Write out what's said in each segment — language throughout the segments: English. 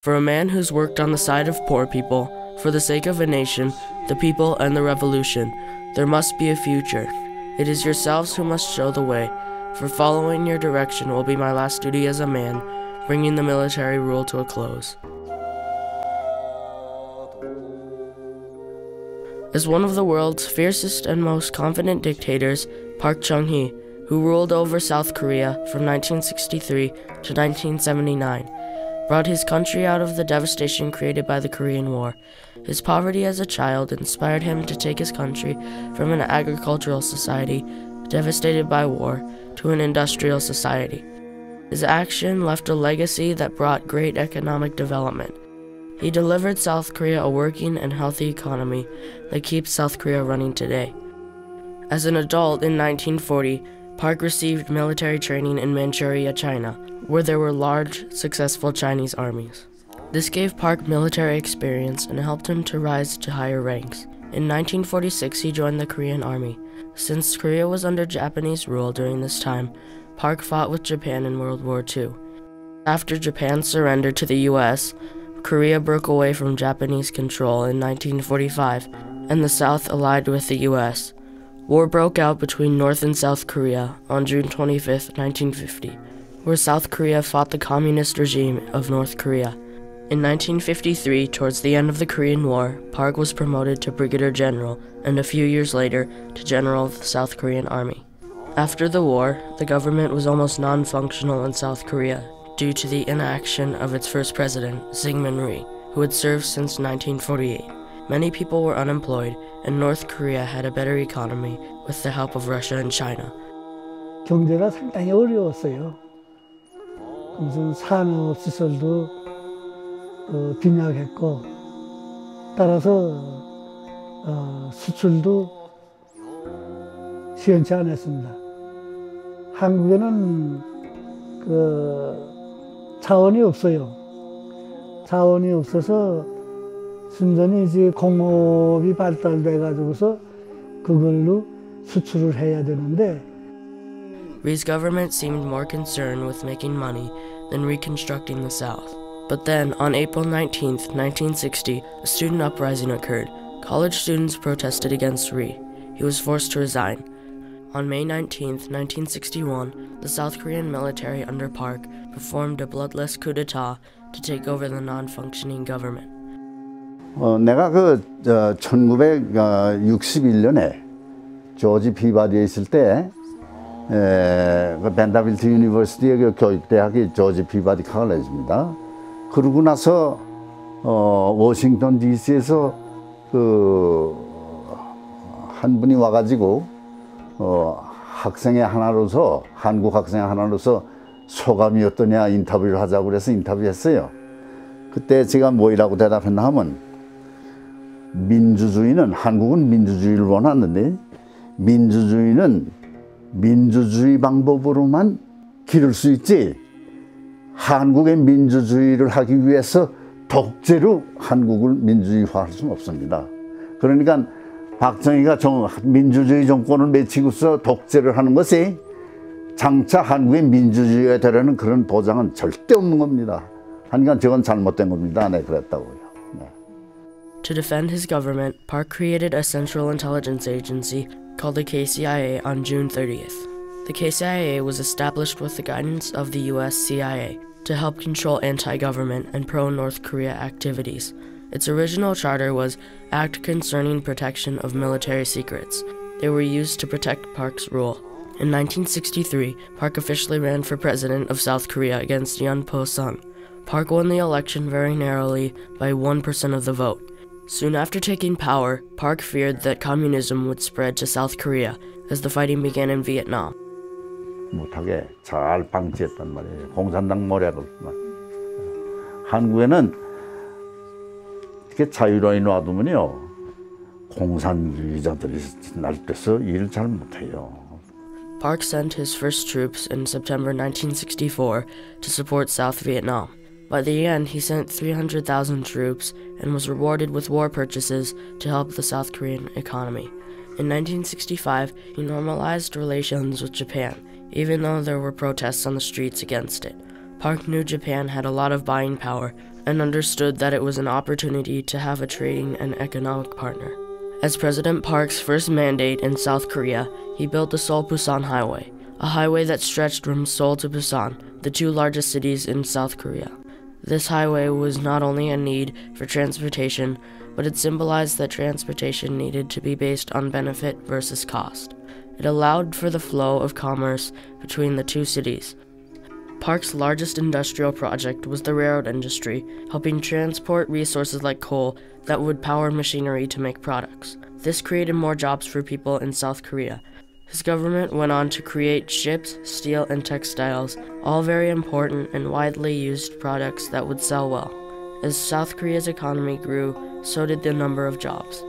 For a man who's worked on the side of poor people, for the sake of a nation, the people, and the revolution, there must be a future. It is yourselves who must show the way, for following your direction will be my last duty as a man, bringing the military rule to a close. As one of the world's fiercest and most confident dictators, Park Chung Hee, who ruled over South Korea from 1963 to 1979, brought his country out of the devastation created by the Korean War. His poverty as a child inspired him to take his country from an agricultural society devastated by war to an industrial society. His action left a legacy that brought great economic development. He delivered South Korea a working and healthy economy that keeps South Korea running today. As an adult in 1940, Park received military training in Manchuria, China, where there were large, successful Chinese armies. This gave Park military experience and helped him to rise to higher ranks. In 1946, he joined the Korean Army. Since Korea was under Japanese rule during this time, Park fought with Japan in World War II. After Japan surrendered to the U.S., Korea broke away from Japanese control in 1945, and the South allied with the U.S. War broke out between North and South Korea on June 25, 1950, where South Korea fought the communist regime of North Korea. In 1953, towards the end of the Korean War, Park was promoted to Brigadier General, and a few years later to General of the South Korean Army. After the war, the government was almost non-functional in South Korea due to the inaction of its first president, Syngman Rhee, who had served since 1948. Many people were unemployed, and North Korea had a better economy with the help of Russia and China. 경제가 상당히 어려웠어요. 무슨 산업 시설도 빈약했고, 따라서 수출도 시원치 않았습니다. 한국에는 자원이 없어요. 자원이 없어서 순전히 이제 공업이 발달돼 가지고서 그걸로 수출을 해야 되는데. Rhee's government seemed more concerned with making money than reconstructing the South. But then, on April 19, 1960, a student uprising occurred. College students protested against Rhee. He was forced to resign. On May 19, 1961, the South Korean military under Park performed a bloodless coup d'etat to take over the non-functioning government. 내가 1961년에 조지 피바디에 있을 때 벤다빌트 유니버시티의 교육대학이 조지 피바디 칼리지입니다. 그러고 나서 워싱턴 DC에서 한 분이 와가지고 학생의 하나로서 한국 학생의 하나로서 소감이 어떠냐 인터뷰를 하자고 그래서 인터뷰했어요. 그때 제가 뭐라고 대답했나 하면 민주주의는 한국은 민주주의를 원하는데 민주주의는 민주주의 방법으로만 기를 수 있지 한국의 민주주의를 하기 위해서 독재로 한국을 민주주의화할 수는 없습니다. 그러니까 박정희가 민주주의 정권을 맺히고서 독재를 하는 것이 장차 한국의 민주주의가 되려는 그런 보장은 절대 없는 겁니다. 하니까 저건 잘못된 겁니다. 네, 그랬다고요. 네. To defend his government, Park created a central intelligence agency called the KCIA on June 30th. The KCIA was established with the guidance of the US CIA to help control anti-government and pro-North Korea activities. Its original charter was Act Concerning Protection of Military Secrets. They were used to protect Park's rule. In 1963, Park officially ran for president of South Korea against Yun Po-sung. Park won the election very narrowly by 1% of the vote. Soon after taking power, Park feared that communism would spread to South Korea as the fighting began in Vietnam. 못하게 잘 방치했단 말이에요. 공산당 모략을. 한국에는 이렇게 자유로이 놔두면요, 공산주의자들이 날뛰어서 일을 잘 못해요. Park sent his first troops in September 1964 to support South Vietnam. By the end, he sent 300,000 troops and was rewarded with war purchases to help the South Korean economy. In 1965, he normalized relations with Japan, even though there were protests on the streets against it. Park knew Japan had a lot of buying power and understood that it was an opportunity to have a trading and economic partner. As President Park's first mandate in South Korea, he built the Seoul-Busan Highway, a highway that stretched from Seoul to Busan, the two largest cities in South Korea. This highway was not only a need for transportation, but it symbolized that transportation needed to be based on benefit versus cost. It allowed for the flow of commerce between the two cities. Park's largest industrial project was the railroad industry, helping transport resources like coal that would power machinery to make products. This created more jobs for people in South Korea. His government went on to create ships, steel, and textiles, all very important and widely used products that would sell well. As South Korea's economy grew, so did the number of jobs.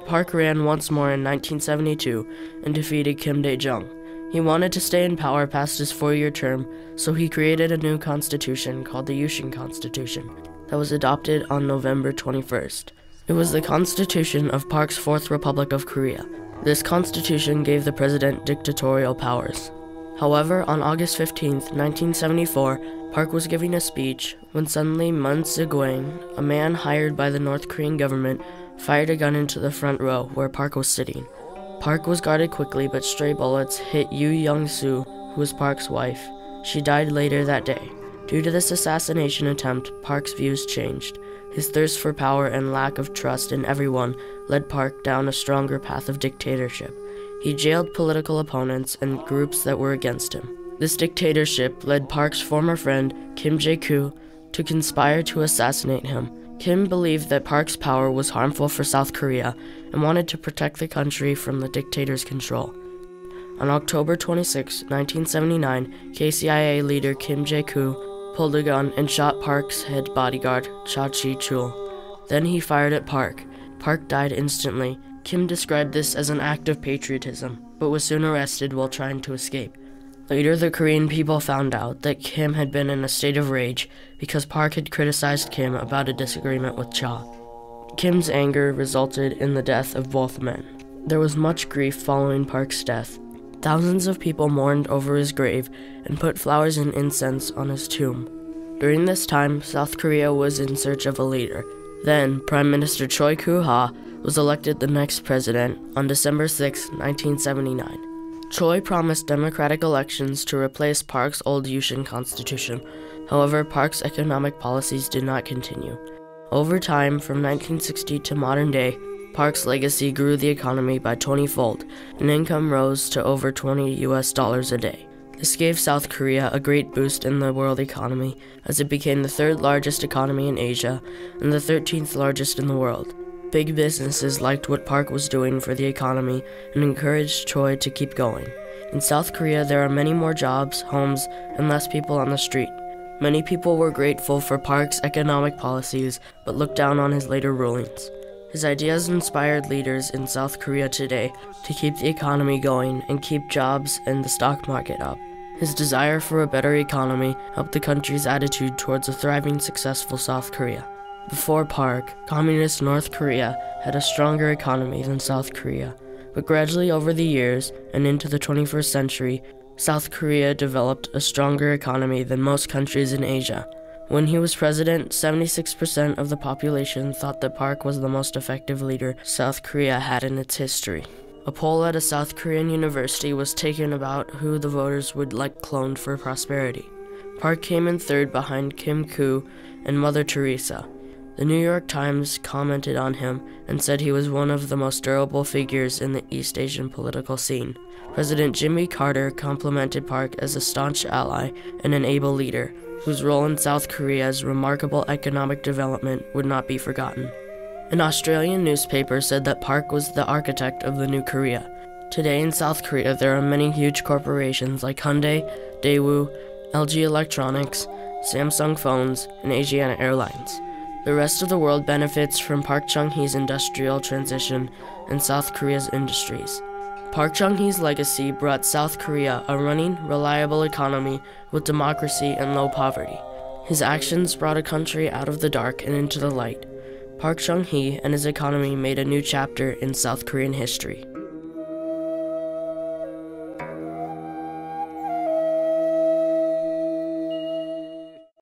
Park ran once more in 1972 and defeated Kim Dae-jung. He wanted to stay in power past his 4-year term, so he created a new constitution called the Yushin Constitution that was adopted on November 21st. It was the constitution of Park's Fourth Republic of Korea. This constitution gave the president dictatorial powers. However, on August 15, 1974, Park was giving a speech when suddenly Moon Se-guang, a man hired by the North Korean government, fired a gun into the front row where Park was sitting. Park was guarded quickly, but stray bullets hit Yoo Young-soo, who was Park's wife. She died later that day. Due to this assassination attempt, Park's views changed. His thirst for power and lack of trust in everyone led Park down a stronger path of dictatorship. He jailed political opponents and groups that were against him. This dictatorship led Park's former friend, Kim Jae-koo, to conspire to assassinate him. Kim believed that Park's power was harmful for South Korea and wanted to protect the country from the dictator's control. On October 26, 1979, KCIA leader Kim Jae-koo pulled a gun and shot Park's head bodyguard, Cha Chi-chul. Then he fired at Park. Park died instantly. Kim described this as an act of patriotism, but was soon arrested while trying to escape. Later, the Korean people found out that Kim had been in a state of rage because Park had criticized Kim about a disagreement with Cha. Kim's anger resulted in the death of both men. There was much grief following Park's death. Thousands of people mourned over his grave and put flowers and incense on his tomb. During this time, South Korea was in search of a leader. Then, Prime Minister Choi Koo-ha was elected the next president on December 6, 1979. Choi promised democratic elections to replace Park's old Yushin Constitution. However, Park's economic policies did not continue. Over time, from 1960 to modern day, Park's legacy grew the economy by 20-fold, and income rose to over $20 a day. This gave South Korea a great boost in the world economy, as it became the 3rd largest economy in Asia and the 13th largest in the world. Big businesses liked what Park was doing for the economy and encouraged Choi to keep going. In South Korea, there are many more jobs, homes, and less people on the street. Many people were grateful for Park's economic policies, but looked down on his later rulings. His ideas inspired leaders in South Korea today to keep the economy going and keep jobs and the stock market up. His desire for a better economy helped the country's attitude towards a thriving, successful South Korea. Before Park, communist North Korea had a stronger economy than South Korea, but gradually over the years and into the 21st century, South Korea developed a stronger economy than most countries in Asia. When he was president, 76% of the population thought that Park was the most effective leader South Korea had in its history. A poll at a South Korean university was taken about who the voters would like cloned for prosperity. Park came in 3rd behind Kim Koo and Mother Teresa. The New York Times commented on him and said he was one of the most durable figures in the East Asian political scene. President Jimmy Carter complimented Park as a staunch ally and an able leader, whose role in South Korea's remarkable economic development would not be forgotten. An Australian newspaper said that Park was the architect of the new Korea. Today in South Korea, there are many huge corporations like Hyundai, Daewoo, LG Electronics, Samsung Phones, and Asiana Airlines. The rest of the world benefits from Park Chung Hee's industrial transition and South Korea's industries. Park Chung Hee's legacy brought South Korea a running, reliable economy with democracy and low poverty. His actions brought a country out of the dark and into the light. Park Chung Hee and his economy made a new chapter in South Korean history.